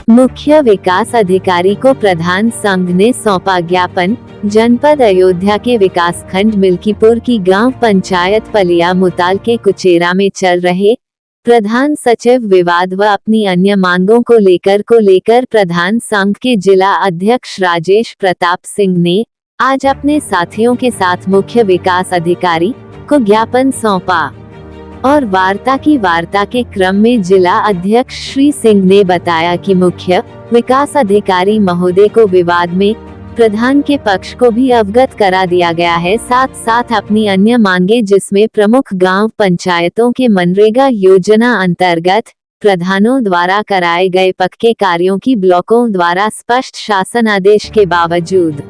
मुख्य विकास अधिकारी को प्रधान संघ ने सौंपा ज्ञापन। जनपद अयोध्या के विकासखंड मिल्कीपुर की गांव पंचायत पलिया मुताल के कुचेरा में चल रहे प्रधान सचिव विवाद व अपनी अन्य मांगों को लेकर प्रधान संघ के जिला अध्यक्ष राजेश प्रताप सिंह ने आज अपने साथियों के साथ मुख्य विकास अधिकारी को ज्ञापन सौंपा और वार्ता के क्रम में जिला अध्यक्ष श्री सिंह ने बताया कि मुख्य विकास अधिकारी महोदय को विवाद में प्रधान के पक्ष को भी अवगत करा दिया गया है, साथ अपनी अन्य मांगे जिसमें प्रमुख गांव पंचायतों के मनरेगा योजना अंतर्गत प्रधानों द्वारा कराए गए पक्के कार्यों की ब्लॉकों द्वारा स्पष्ट शासन आदेश के बावजूद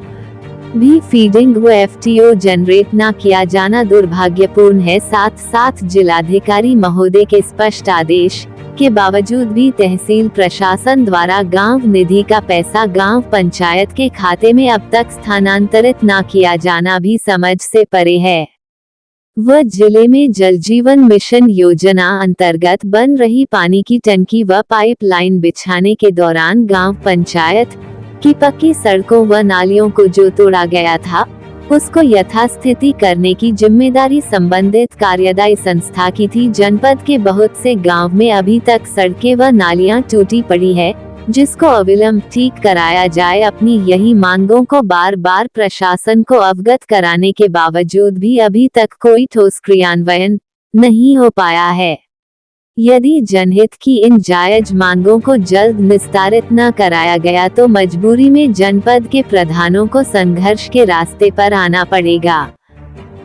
भी फीडिंग व एफटीओ जनरेट न किया जाना दुर्भाग्यपूर्ण है। साथ जिलाधिकारी महोदय के स्पष्ट आदेश के बावजूद भी तहसील प्रशासन द्वारा गांव निधि का पैसा गांव पंचायत के खाते में अब तक स्थानांतरित न किया जाना भी समझ से परे है। वह जिले में जल जीवन मिशन योजना अंतर्गत बन रही पानी की टंकी व पाइपलाइन बिछाने के दौरान गांव पंचायत की पक्की सड़कों व नालियों को जो तोड़ा गया था उसको यथास्थिति करने की जिम्मेदारी संबंधित कार्यदायी संस्था की थी। जनपद के बहुत से गांव में अभी तक सड़कें व नालियां टूटी पड़ी है, जिसको अविलंब ठीक कराया जाए। अपनी यही मांगों को बार प्रशासन को अवगत कराने के बावजूद भी अभी तक कोई ठोस क्रियान्वयन नहीं हो पाया है। यदि जनहित की इन जायज मांगों को जल्द निस्तारित न कराया गया तो मजबूरी में जनपद के प्रधानों को संघर्ष के रास्ते पर आना पड़ेगा।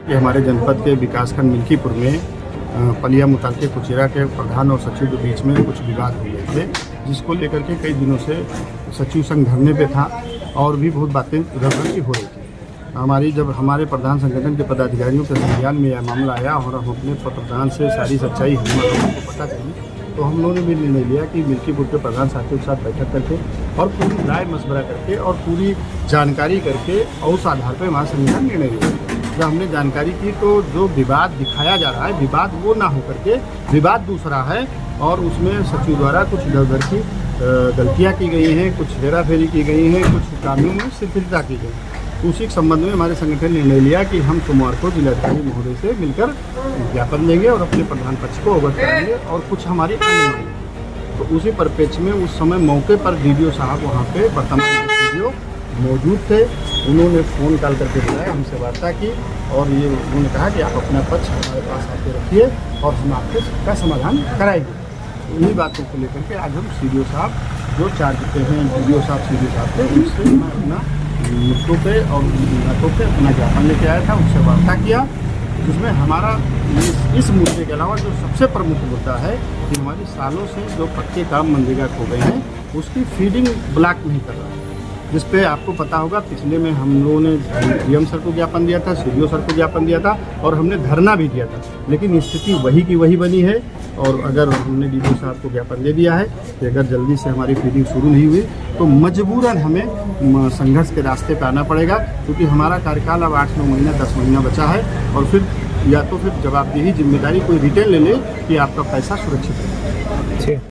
ये हमारे जनपद के विकासखंड मिल्कीपुर में पलिया मुताल के कुचेरा के प्रधान और सचिव के बीच में कुछ विवाद हुए थे, जिसको लेकर के कई दिनों से सचिव संघ धरने पे था और भी बहुत बातें इधर की हो रही थी। जब हमारे प्रधान संगठन के पदाधिकारियों के संज्ञान में यह मामला आया और हम अपने प्रधान से सारी सच्चाई हम लोगों को पता चली, तो हम लोगों ने भी निर्णय लिया कि मिल्कीपुर के प्रधान साथियों के साथ बैठक करके और पूरी राय मशवरा करके और पूरी जानकारी करके और उस आधार पर हमारा संगठन निर्णय लिया। जब हमने जानकारी की तो जो विवाद दिखाया जा रहा है, विवाद वो ना हो करके विवाद दूसरा है और उसमें सचिव द्वारा कुछ इधर की गलतियाँ की गई हैं, कुछ हेराफेरी की गई हैं, कुछ कामों में शिथिलता की गई। उसी के संबंध में हमारे संगठन ने निर्णय लिया कि हम सोमवार को जिलाधिकारी महोदय से मिलकर ज्ञापन देंगे और अपने प्रधान पक्ष को अवगत करेंगे और कुछ हमारी अन्य मांगे। तो उसी परिप्रेक्ष्य में उस समय मौके पर डीडीओ साहब वहाँ पे वर्तमान डीडीओ मौजूद थे। उन्होंने फ़ोन कॉल करके बुलाया, हमसे वार्ता की और ये उन्होंने कहा कि आप अपना पक्ष हमारे पास आके रखिए और हम आपका समाधान कराएंगे। उन्हीं बातों को लेकर के आज हम CDO साहब जो चार्ज पे हैं, डीडीओ साहब CDO साहब थे, उनसे अपना मुद्दों पे और बातों पे अपना ज्ञापन लेके आया था, उससे वार्ता किया, जिसमें हमारा इस मुद्दे के अलावा जो सबसे प्रमुख मुद्दा है कि हमारी सालों से जो पक्के काम मनरेगा खो गए हैं उसकी फीडिंग ब्लॉक नहीं कर रहा है, जिस पे आपको पता होगा पिछले में हम लोगों ने DM सर को ज्ञापन दिया था, CDO सर को ज्ञापन दिया था और हमने धरना भी दिया था, लेकिन स्थिति वही की वही बनी है। और अगर हमने DDO साहब को ज्ञापन दे दिया है कि अगर जल्दी से हमारी फीडिंग शुरू नहीं हुई तो मजबूरन हमें संघर्ष के रास्ते पर आना पड़ेगा, क्योंकि हमारा कार्यकाल अब 8-9 महीना 10 महीना बचा है और फिर या तो फिर जवाबदेही जिम्मेदारी कोई रिटेन ले ले कि आपका पैसा सुरक्षित है।